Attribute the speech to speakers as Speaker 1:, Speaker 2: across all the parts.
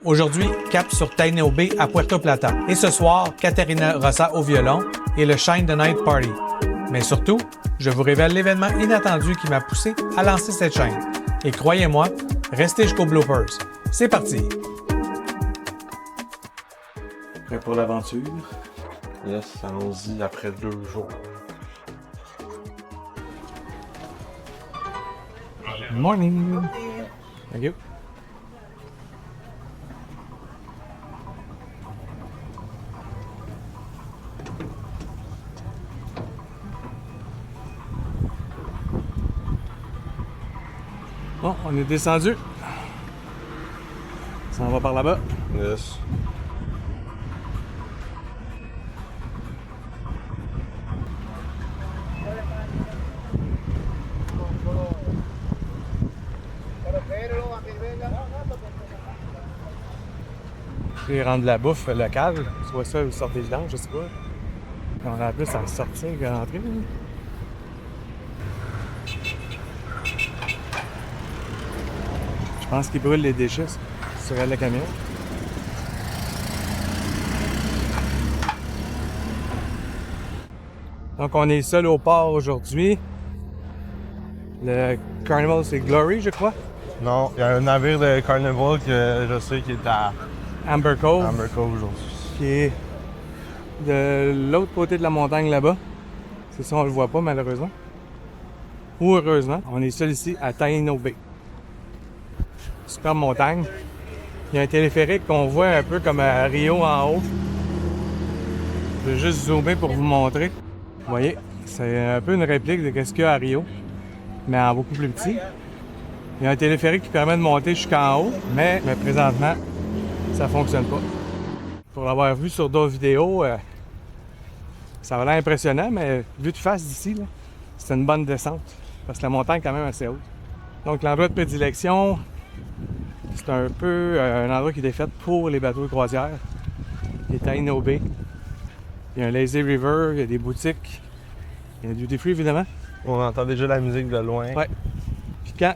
Speaker 1: Aujourd'hui, cap sur Taino Bay à Puerto Plata. Et ce soir, Caterina Rossa au violon et le Shine the Night Party. Mais surtout, je vous révèle l'événement inattendu qui m'a poussé à lancer cette chaîne. Et croyez-moi, restez jusqu'aux bloopers. C'est parti! Prêt pour l'aventure?
Speaker 2: Yes, allons-y après 2 jours.
Speaker 1: Good morning! Thank you. Bon, on est descendu. Ça en va par là-bas.
Speaker 2: Yes.
Speaker 1: Ils rendent de la bouffe locale. Soit ça ou sortir de je sais pas. On a plus à sortir qu'à rentrer. Je pense qu'ils brûlent les déchets sur le camion. Donc on est seul au port aujourd'hui. Le Carnival, c'est Glory, je crois.
Speaker 2: Non, il y a un navire de Carnival que je sais qui est à
Speaker 1: Amber Cove.
Speaker 2: Amber Cove aujourd'hui.
Speaker 1: Qui est de l'autre côté de la montagne là-bas. C'est ça, on le voit pas malheureusement. Ou heureusement, on est seul ici à Taino Bay. Super montagne. Il y a un téléphérique qu'on voit un peu comme à Rio en haut. Je vais juste zoomer pour vous montrer. Vous voyez, c'est un peu une réplique de ce qu'il y a à Rio, mais en beaucoup plus petit. Il y a un téléphérique qui permet de monter jusqu'en haut, mais présentement, ça fonctionne pas. Pour l'avoir vu sur d'autres vidéos, ça va l'air impressionnant, mais vu de face d'ici, c'est une bonne descente, parce que la montagne est quand même assez haute. Donc l'endroit de prédilection, c'est un peu un endroit qui est fait pour les bateaux de croisière. Il est à Taino Bay. Il y a un lazy river, il y a des boutiques, il y a du duty free évidemment.
Speaker 2: On entend déjà la musique de loin.
Speaker 1: Ouais. Puis quand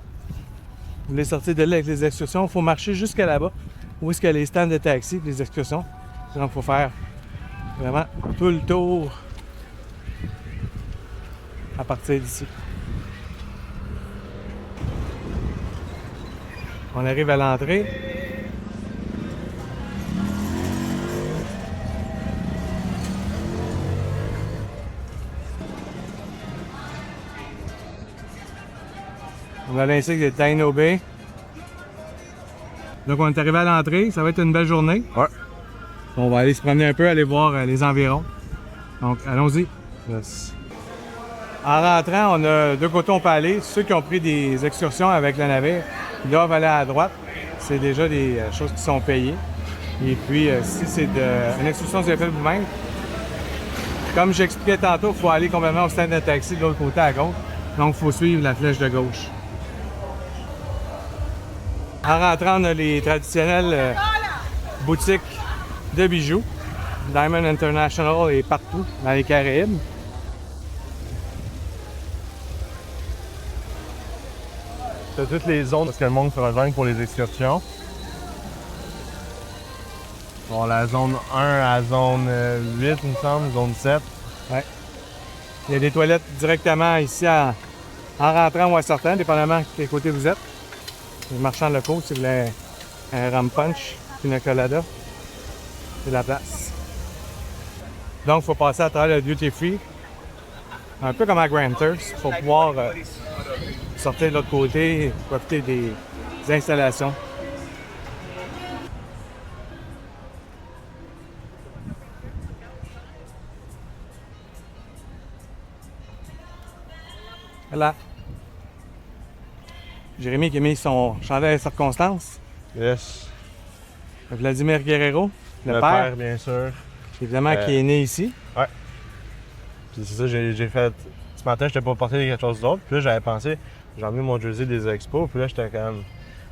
Speaker 1: vous voulez sortir de là avec les excursions, il faut marcher jusqu'à là-bas, où est-ce qu'il y a les stands de taxi, les excursions. Donc il faut faire vraiment tout le tour à partir d'ici. On arrive à l'entrée. On a l'insigne de Taino Bay. Donc on est arrivé à l'entrée, ça va être une belle journée.
Speaker 2: Ouais.
Speaker 1: On va aller se promener un peu, aller voir les environs. Donc allons-y.
Speaker 2: Yes.
Speaker 1: En rentrant, on a 2 côtés on peut aller. Ceux qui ont pris des excursions avec le navire, ils doivent aller à droite. C'est déjà des choses qui sont payées. Et puis si c'est une excursion que vous avez faite vous-même, comme j'expliquais tantôt, il faut aller complètement au stand de taxi de l'autre côté à gauche. Donc il faut suivre la flèche de gauche. En rentrant, on a les traditionnelles boutiques de bijoux. Diamond International est partout dans les Caraïbes.
Speaker 2: T'as toutes les zones parce que le monde se rejoint pour les excursions. Bon, la zone 1 à zone 8, il me semble, zone 7.
Speaker 1: Ouais. Il y a des toilettes directement ici en rentrant ou en sortant, dépendamment de quel côté vous êtes. Les marchands locaux, si vous voulez un rum punch, une colada, c'est la place. Donc, il faut passer à travers le duty free, un peu comme à Granters, pour pouvoir sortir de l'autre côté et profiter des installations. Voilà. Jérémy qui a mis son chandail à circonstance.
Speaker 2: Yes.
Speaker 1: Vladimir Guerrero, le
Speaker 2: père, bien sûr.
Speaker 1: Évidemment, qui est né ici.
Speaker 2: Ouais. Puis c'est ça, j'ai fait. Ce matin, je n'étais pas porté quelque chose d'autre. Puis là, j'avais pensé, j'ai emmené mon jersey des expos. Puis là, j'étais comme,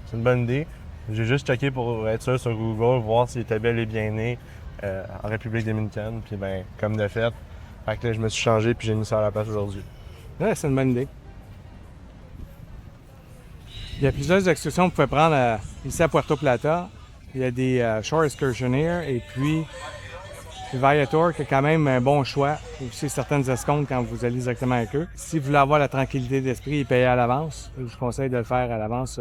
Speaker 2: c'est une bonne idée. J'ai juste checké pour être sûr sur Google, voir s'il était bel et bien né en République dominicaine. Puis ben, comme de fait. Fait que là, je me suis changé puis j'ai mis ça à la place aujourd'hui.
Speaker 1: Ouais, c'est une bonne idée. Il y a plusieurs excursions que vous pouvez prendre ici à Puerto Plata. Il y a des Shore Excursionaires et puis Viator qui a quand même un bon choix. Aussi certaines escomptes quand vous allez directement avec eux. Si vous voulez avoir la tranquillité d'esprit et payer à l'avance, je vous conseille de le faire à l'avance.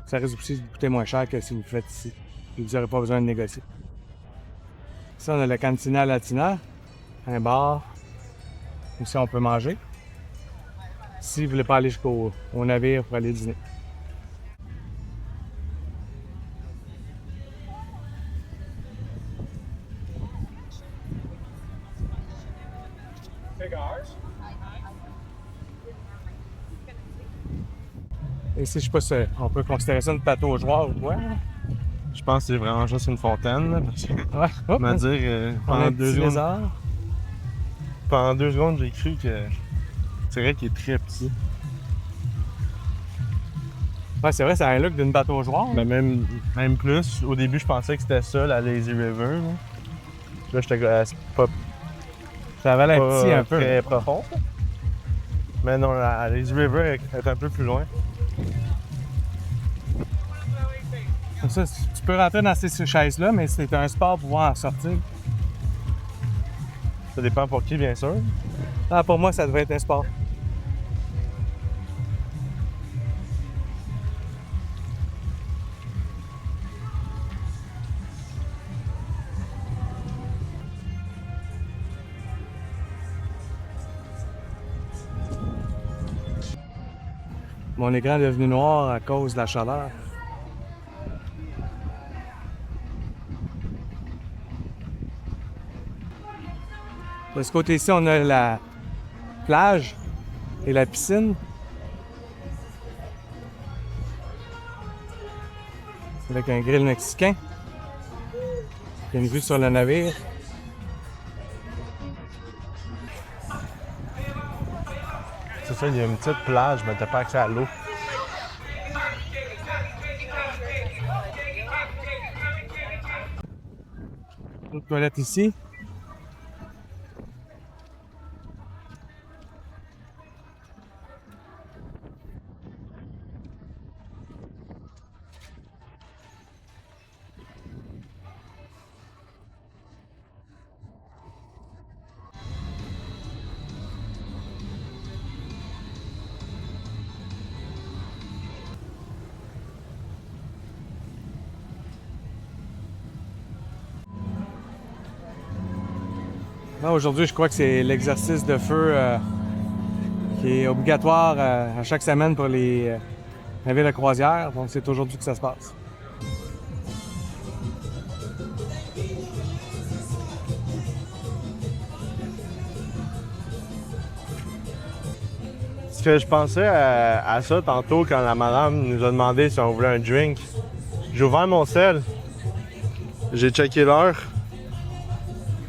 Speaker 1: Ça risque aussi de coûter moins cher que si vous le faites ici. Et vous n'aurez pas besoin de négocier. Ici, on a la Cantina Latina, un bar. Ici, on peut manger. Si vous ne voulez pas aller jusqu'au navire pour aller dîner. Ici, je sais pas si on peut considérer ça une pataugeoire ou quoi.
Speaker 2: Je pense que c'est vraiment juste une fontaine. Là, parce que,
Speaker 1: Ouais, hop,
Speaker 2: on va dire,
Speaker 1: on a un petit lézard.
Speaker 2: pendant 2 secondes, j'ai cru que c'est vrai qu'il est très petit.
Speaker 1: Ouais, c'est vrai, ça a un look d'une pataugeoire.
Speaker 2: Mais même plus. Au début, je pensais que c'était ça, la Lazy River. Là, j'étais c'est pas,
Speaker 1: Ça avait l'air
Speaker 2: pas
Speaker 1: petit un peu.
Speaker 2: très profond. Mais non, la Lazy River est un peu plus loin.
Speaker 1: Comme ça, tu peux rentrer dans ces chaises-là, mais c'est un sport pour pouvoir en sortir.
Speaker 2: Ça dépend pour qui, bien sûr.
Speaker 1: Ah, pour moi, ça devrait être un sport. Mon écran est devenu noir à cause de la chaleur. De ce côté-ci, on a la plage et la piscine. Avec un grill mexicain. Il y a une vue sur le navire.
Speaker 2: C'est ça, il y a une petite plage, mais t'as pas accès à l'eau.
Speaker 1: Une toilette ici. Là, aujourd'hui, je crois que c'est l'exercice de feu qui est obligatoire à chaque semaine pour les navires de croisière. Donc, c'est aujourd'hui que ça se passe.
Speaker 2: Parce que je pensais à ça tantôt quand la madame nous a demandé si on voulait un drink. J'ai ouvert mon sel. J'ai checké l'heure.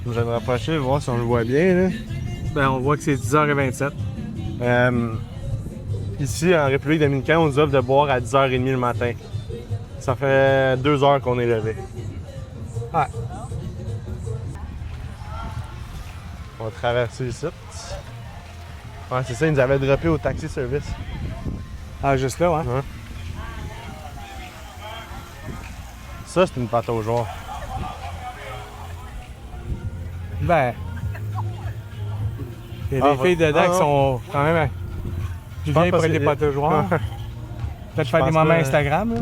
Speaker 2: Je vais me rapprocher, voir si on le voit bien. Là.
Speaker 1: Ben, on voit que c'est 10h27.
Speaker 2: Ici, en République dominicaine, on nous offre de boire à 10h30 le matin. Ça fait 2 heures qu'on est levé.
Speaker 1: Ouais.
Speaker 2: On va traverser ici. Ouais, c'est ça, ils nous avaient droppé au taxi service.
Speaker 1: Ah, juste là, hein?
Speaker 2: Ouais. Ça, c'est une pataugeoire.
Speaker 1: Ben. Il y a des filles dedans qui sont quand même plus vieilles pour être des pataugeoires. Peut-être faire des moments Instagram, là.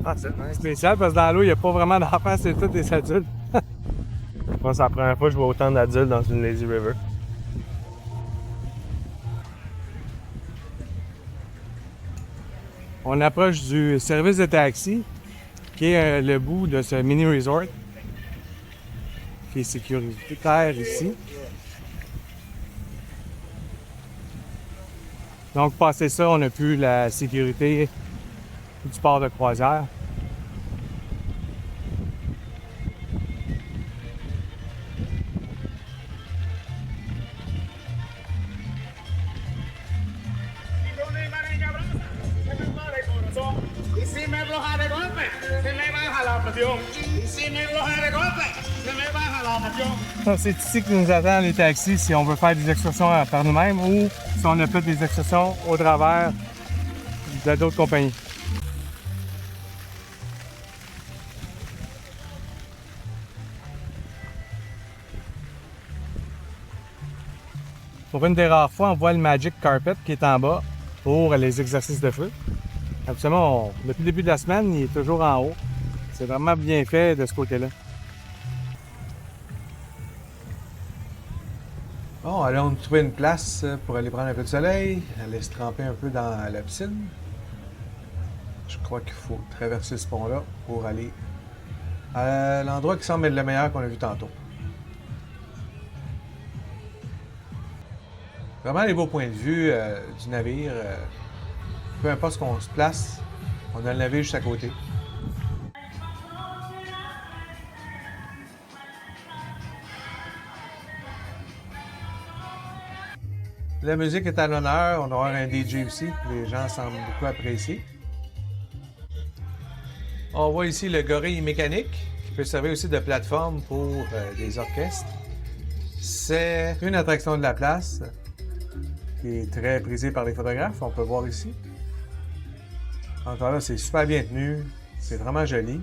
Speaker 2: Ah, c'est nice.
Speaker 1: Spécial parce que dans l'eau, il n'y a pas vraiment d'enfants, c'est tous des adultes.
Speaker 2: Je pense que c'est la première fois que je vois autant d'adultes dans une Lazy River.
Speaker 1: On approche du service de taxi, qui est le bout de ce mini resort, qui est sécuritaire ici. Donc, passé ça, on n'a plus la sécurité du port de croisière. C'est ici que nous attendent les taxis si on veut faire des excursions par nous-mêmes ou si on a fait des excursions au travers du d'autres compagnies. Pour une des rares fois, on voit le Magic Carpet qui est en bas pour les exercices de feu. Absolument, depuis le début de la semaine, il est toujours en haut. C'est vraiment bien fait de ce côté-là.
Speaker 3: Bon, allons trouver une place pour aller prendre un peu de soleil, aller se tremper un peu dans la piscine. Je crois qu'il faut traverser ce pont-là pour aller à l'endroit qui semble être le meilleur qu'on a vu tantôt. Vraiment les beaux points de vue du navire. Peu importe ce qu'on se place, on a le navire juste à côté. La musique est à l'honneur, on aura un DJ aussi, que les gens semblent beaucoup apprécier. On voit ici le gorille mécanique, qui peut servir aussi de plateforme pour des orchestres. C'est une attraction de la place, qui est très prisée par les photographes, on peut voir ici. Encore là, c'est super bien tenu, c'est vraiment joli.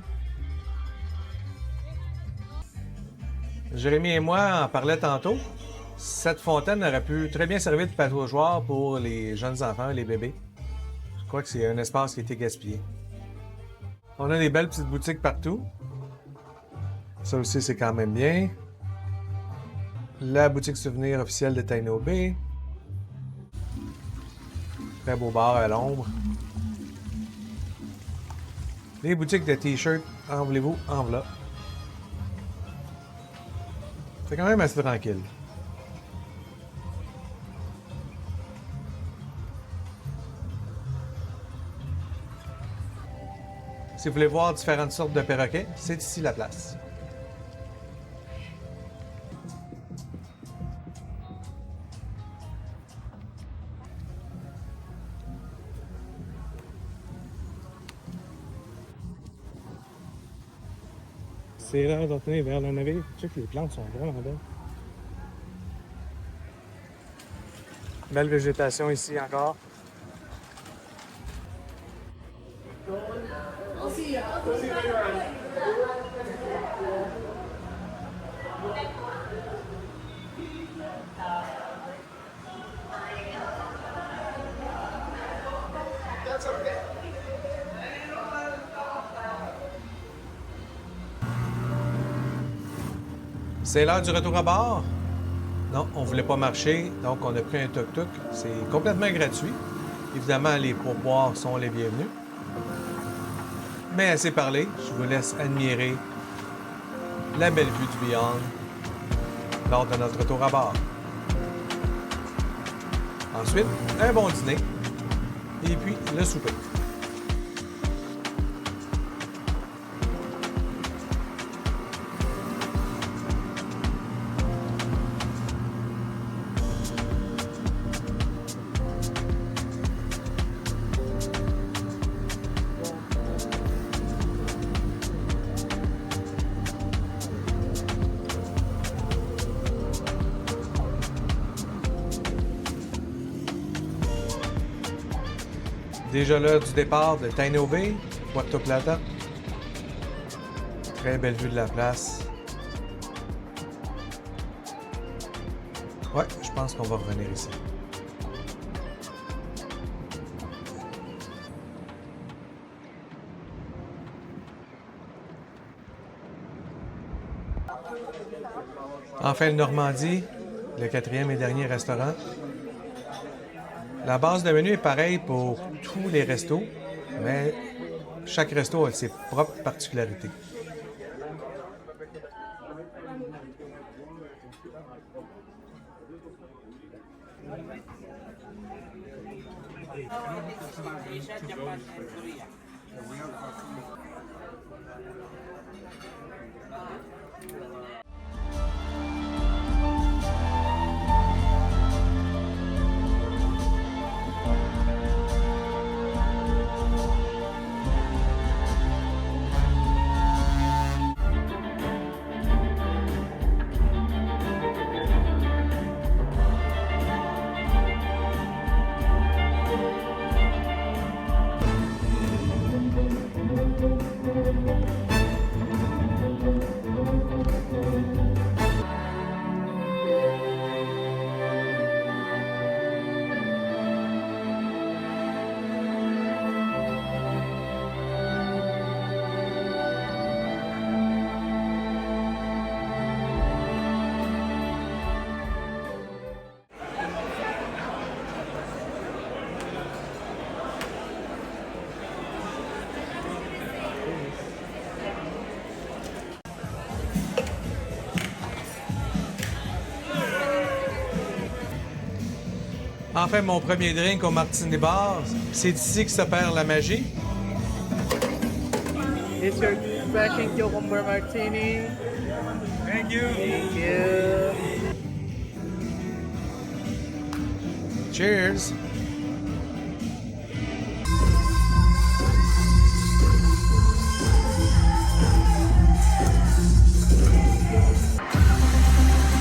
Speaker 3: Jérémy et moi en parlaient tantôt. Cette fontaine aurait pu très bien servir de pataugeoire pour les jeunes enfants et les bébés. Je crois que c'est un espace qui a été gaspillé. On a des belles petites boutiques partout. Ça aussi, c'est quand même bien. La boutique souvenir officielle de Taino Bay. Très beau bar à l'ombre. Les boutiques de t-shirts, en voulez-vous, en voilà. C'est quand même assez tranquille. Si vous voulez voir différentes sortes de perroquets, c'est ici la place.
Speaker 1: C'est l'heure de retourner vers le navire. Tu sais que les plantes sont vraiment belles. Belle végétation ici encore.
Speaker 3: C'est l'heure du retour à bord. Non, on voulait pas marcher, donc on a pris un tuk-tuk. C'est complètement gratuit. Évidemment, les pourboires sont les bienvenus. Mais assez parlé, je vous laisse admirer la belle vue du Beyond lors de notre retour à bord. Ensuite, un bon dîner et puis le souper. Déjà l'heure du départ de Taino Bay, Puerto Plata. Très belle vue de la place. Ouais, je pense qu'on va revenir ici. Enfin, le Normandie, le quatrième et dernier restaurant. La base de menu est pareille pour tous les restos, mais chaque resto a ses propres particularités. enfin mon premier drink au Martini Bar. C'est ici que s'opère la magie.
Speaker 4: It's your refreshing cucumber martini.
Speaker 3: Thank you.
Speaker 4: Thank you.
Speaker 3: Cheers.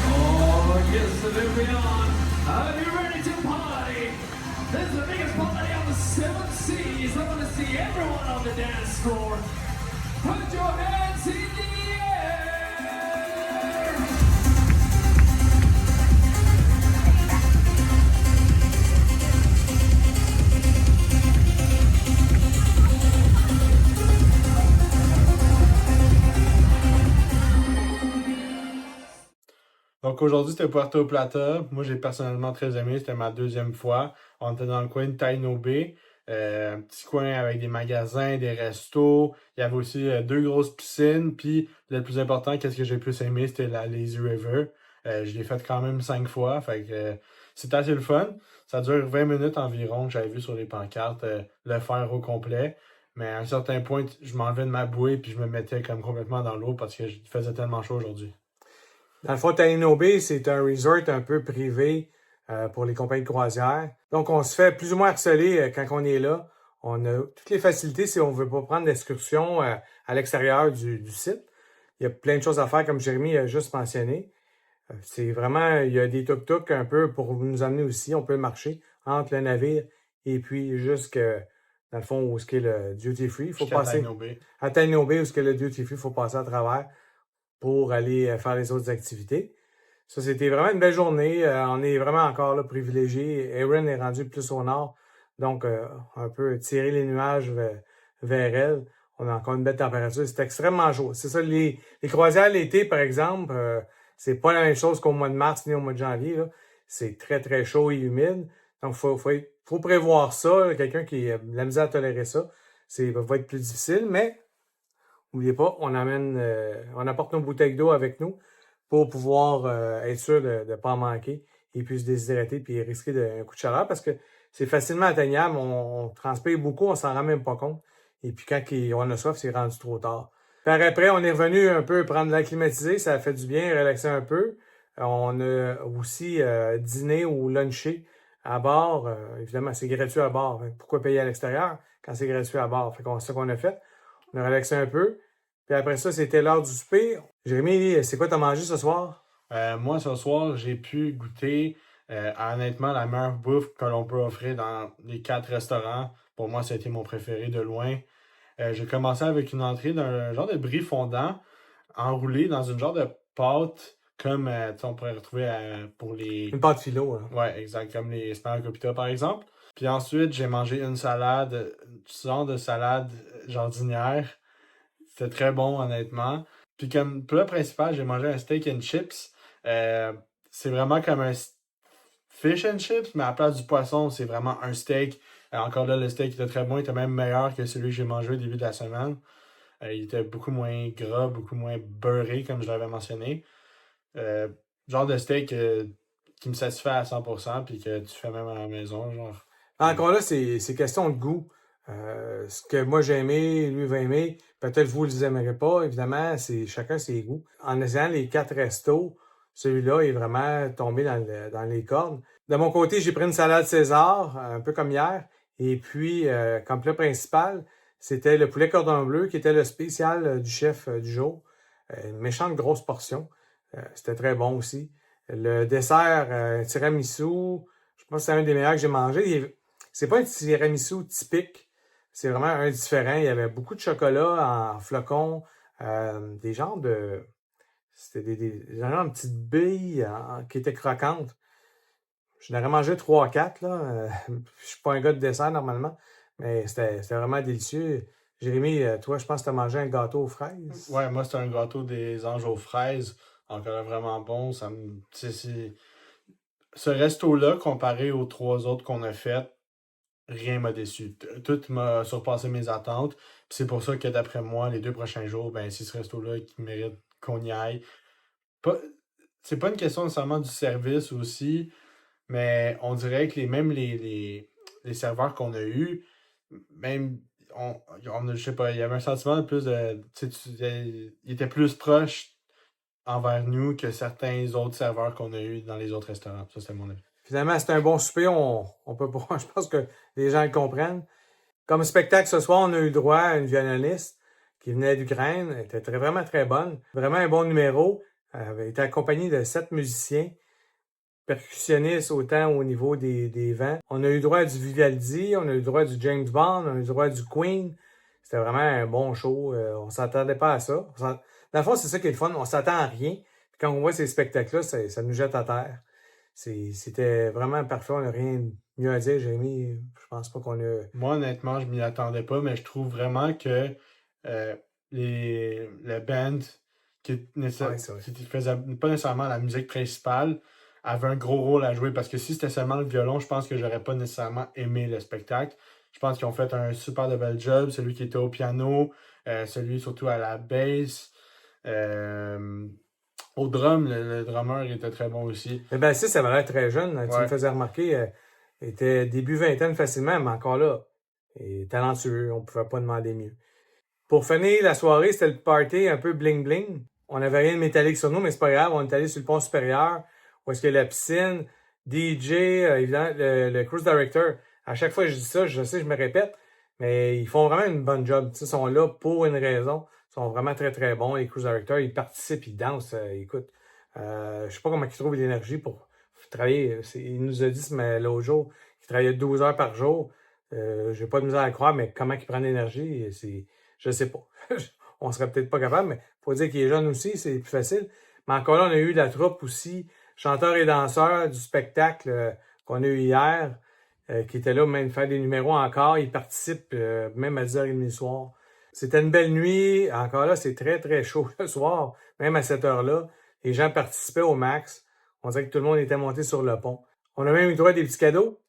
Speaker 5: Oh, yes, and then beyond. Are you ready to party? This is the biggest party on the 7 seas. I want to see everyone on the dance floor. Put your hands in the air.
Speaker 2: Donc aujourd'hui, c'était Puerto Plata. Moi, j'ai personnellement très aimé. C'était ma deuxième fois. On était dans le coin de Taino Bay. Un petit coin avec des magasins, des restos. Il y avait aussi 2 grosses piscines. Puis le plus important, qu'est-ce que j'ai plus aimé, c'était la Lazy River. Je l'ai faite quand même 5 fois. Fait que c'était assez le fun. Ça dure 20 minutes environ. J'avais vu sur les pancartes le faire au complet. Mais à un certain point, je m'enlevais de ma bouée puis je me mettais comme complètement dans l'eau parce que il faisait tellement chaud aujourd'hui.
Speaker 1: Dans le fond, Taino Bay, c'est un resort un peu privé pour les compagnies de croisière. Donc, on se fait plus ou moins harceler quand on est là. On a toutes les facilités si on veut pas prendre d'excursion à l'extérieur du site. Il y a plein de choses à faire, comme Jérémy a juste mentionné. C'est vraiment, il y a des tuk-tuk un peu pour nous amener aussi. On peut marcher entre le navire et puis jusque, dans le fond, où est-ce qu'est le duty free. Il faut passer à Taino Bay, où est-ce que le duty free, il faut passer à travers pour aller faire les autres activités. Ça, c'était vraiment une belle journée. On est vraiment encore là privilégiés. Erin est rendu plus au nord, donc un peu tirer les nuages vers elle. On a encore une belle température. C'est extrêmement chaud. C'est ça, les croisières l'été, par exemple, c'est pas la même chose qu'au mois de mars ni au mois de janvier, là. C'est très, très chaud et humide. Donc, faut prévoir ça. Là. Quelqu'un qui a de la misère à tolérer ça, va être plus difficile, mais n'oubliez pas, on apporte nos bouteilles d'eau avec nous pour pouvoir être sûr de ne pas en manquer et puis se déshydrater puis risquer un coup de chaleur parce que c'est facilement atteignable. On transpire beaucoup, on s'en rend même pas compte. Et puis quand on a soif, c'est rendu trop tard. Par après, on est revenu un peu prendre l'air climatisé, ça a fait du bien, relaxer un peu. On a aussi dîné ou lunché à bord. Évidemment, c'est gratuit à bord. Pourquoi payer à l'extérieur quand c'est gratuit à bord? C'est ça qu'on a fait. On a relaxé un peu. Puis après ça, c'était l'heure du souper. Jérémy, c'est quoi t'as mangé ce soir?
Speaker 2: Moi, ce soir, j'ai pu goûter honnêtement la meilleure bouffe que l'on peut offrir dans les 4 restaurants. Pour moi, ça a été mon préféré de loin. J'ai commencé avec une entrée d'un genre de brie fondant enroulé dans une genre de pâte comme on pourrait retrouver pour les...
Speaker 1: Une pâte philo. Hein.
Speaker 2: Ouais, exact, comme les spanakopita par exemple. Puis ensuite, j'ai mangé une salade, ce genre de salade jardinière. C'était très bon, honnêtement. Puis comme plat principal, j'ai mangé un steak and chips. C'est vraiment comme un fish and chips, mais à la place du poisson, c'est vraiment un steak. Encore là, le steak était très bon. Il était même meilleur que celui que j'ai mangé au début de la semaine. Il était beaucoup moins gras, beaucoup moins beurré, comme je l'avais mentionné. Genre de steak qui me satisfait à 100% puis que tu fais même à la maison. Genre.
Speaker 1: Encore là, c'est question de goût. Ce que moi j'ai aimé, lui va aimer. Peut-être vous ne les aimerez pas. Évidemment, c'est chacun ses goûts. En essayant les 4 restos, celui-là est vraiment tombé dans les cordes. De mon côté, j'ai pris une salade César, un peu comme hier. Et puis, comme plat principal, c'était le poulet cordon bleu qui était le spécial du chef du jour. Une méchante grosse portion. C'était très bon aussi. Le dessert, tiramisu, je pense que c'est un des meilleurs que j'ai mangé. C'est pas un tiramisu typique. C'est vraiment un différent. Il y avait beaucoup de chocolat en flocons, des genres de... C'était des genres de petites billes qui étaient croquantes. Je n'aurais mangé 3-4, là. Je suis pas un gars de dessert normalement, mais c'était vraiment délicieux. Jérémy, toi, je pense que tu as mangé un gâteau aux fraises.
Speaker 2: Ouais, moi, c'était un gâteau des anges aux fraises. Encore vraiment bon. Ce resto-là, comparé aux 3 autres qu'on a fait, rien m'a déçu. Tout m'a surpassé mes attentes. Puis c'est pour ça que d'après moi, les 2 prochains jours, ben c'est ce resto-là qui mérite qu'on y aille. C'est pas une question nécessairement du service aussi, Mais on dirait que même les serveurs qu'on a eus, même, je sais pas, il y avait un sentiment de plus de. Ils étaient plus proches envers nous que certains autres serveurs qu'on a eus dans les autres restaurants. Ça, c'est mon avis.
Speaker 3: Finalement, c'était un bon souper. On peut pas, je pense que les gens le comprennent. Comme spectacle ce soir, on a eu droit à une violoniste qui venait d'Ukraine. Elle était vraiment très bonne. Vraiment un bon numéro. Elle avait été accompagnée de 7 musiciens, percussionnistes autant au niveau des vents. On a eu droit à du Vivaldi, on a eu droit du James Bond, on a eu droit du Queen. C'était vraiment un bon show. On s'attendait pas à ça. Dans le fond, c'est ça qui est le fun. On s'attend à rien. Puis quand on voit ces spectacles-là, ça nous jette à terre. C'était vraiment parfait. On n'a rien mieux à dire, Jérémy. Je pense pas qu'on a...
Speaker 2: Moi, honnêtement, je m'y attendais pas, mais je trouve vraiment que le band qui faisait pas nécessairement la musique principale avait un gros rôle à jouer. Parce que si c'était seulement le violon, je pense que j'aurais pas nécessairement aimé le spectacle. Je pense qu'ils ont fait un super de bel job. Celui qui était au piano, celui surtout à la bass. Au drum, le drummer était très bon aussi.
Speaker 3: Le bassiste, ça avait l'air très jeune. Tu
Speaker 2: Ouais.
Speaker 3: me faisais remarquer, il était début vingtaine facilement, mais encore là, il est talentueux. On ne pouvait pas demander mieux. Pour finir la soirée, c'était le party un peu bling-bling. On n'avait rien de métallique sur nous, mais c'est pas grave. On est allé sur le pont supérieur, où est-ce qu'il y a la piscine, DJ, évidemment, le cruise director. À chaque fois que je dis ça, je sais, je me répète, mais ils font vraiment une bonne job. Ils sont là pour une raison. Ils sont vraiment très, très bons. Les cruise directors, ils participent, ils dansent. Écoute, je sais pas comment ils trouvent l'énergie pour travailler. Il nous a dit l'autre jour qu'il travaillait 12 heures par jour. J'ai pas de misère à le croire, mais comment ils prennent l'énergie, je sais pas. On serait peut-être pas capable, mais faut dire qu'il est jeune aussi, c'est plus facile. Mais encore là, on a eu de la troupe aussi, chanteurs et danseurs du spectacle qu'on a eu hier, qui étaient là même faire des numéros encore. Ils participent même à 10h30 le soir. C'était une belle nuit. Encore là, c'est très, très chaud le soir, même à cette heure-là. Les gens participaient au max. On dirait que tout le monde était monté sur le pont. On a même eu droit à des petits cadeaux.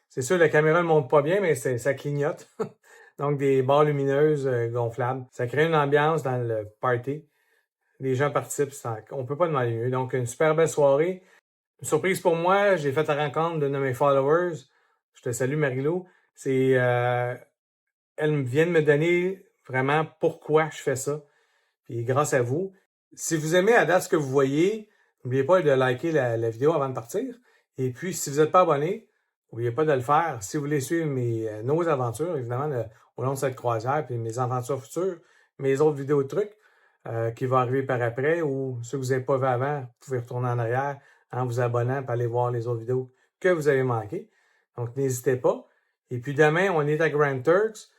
Speaker 3: C'est sûr, la caméra ne montre pas bien, mais ça clignote. Donc, des barres lumineuses gonflables. Ça crée une ambiance dans le party. Les gens participent. On peut pas demander mieux. Donc, une super belle soirée. Une surprise pour moi, j'ai fait la rencontre d'une de mes followers. Je te salue, Marie-Lou. Elle vient de me donner vraiment pourquoi je fais ça. Puis grâce à vous. Si vous aimez à date ce que vous voyez, n'oubliez pas de liker la vidéo avant de partir. Et puis, si vous n'êtes pas abonné, n'oubliez pas de le faire. Si vous voulez suivre nos aventures, évidemment, au long de cette croisière, puis mes aventures futures, mes autres vidéos de trucs qui vont arriver par après, ou ceux que vous n'avez pas vu avant, vous pouvez retourner en arrière en vous abonnant et aller voir les autres vidéos que vous avez manquées. Donc, n'hésitez pas. Et puis demain, on est à Grand Turks,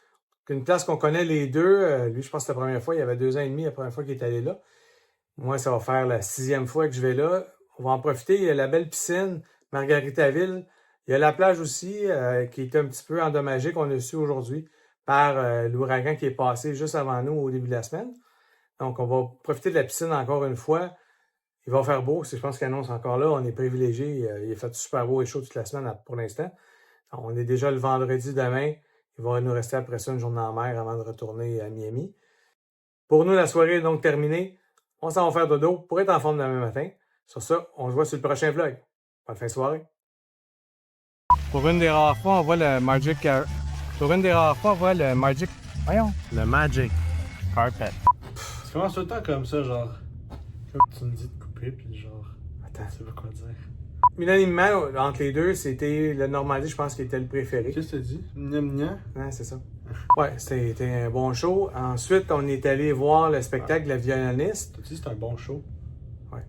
Speaker 3: une place qu'on connaît les deux. Lui, je pense que c'est la première fois, il y avait 2 ans et demi, la première fois qu'il est allé là. Moi, ça va faire la 6e fois que je vais là. On va en profiter. Il y a la belle piscine, Margaritaville. Il y a la plage aussi, qui est un petit peu endommagée, qu'on a su aujourd'hui par l'ouragan qui est passé juste avant nous au début de la semaine. Donc, on va profiter de la piscine encore une fois. Il va faire beau. Je pense qu'il annonce encore là. On est privilégiés. Il a fait super beau et chaud toute la semaine pour l'instant. On est déjà le vendredi demain. Il va nous rester après ça une journée en mer avant de retourner à Miami. Pour nous, la soirée est donc terminée. On s'en va faire dodo pour être en forme demain matin. Sur ça, on se voit sur le prochain vlog. Bonne fin de soirée.
Speaker 1: Pour une des rares fois, on voit le Magic... Pour une des rares fois, on voit le Magic... Voyons.
Speaker 2: Le Magic Carpet. Tu commences tout le temps comme ça, genre. Comme tu me dis de couper, puis genre.
Speaker 3: Attends.
Speaker 2: Tu sais pas quoi dire.
Speaker 3: Unanimement, entre les deux, c'était le Normandie, je pense, qui était le préféré.
Speaker 2: Qu'est-ce que tu dis? Nia.
Speaker 3: Ouais, c'est ça. Ouais, c'était un bon show. Ensuite, on est allé voir le spectacle de la violoniste.
Speaker 2: T'as dit que c'est un bon show?
Speaker 3: Ouais.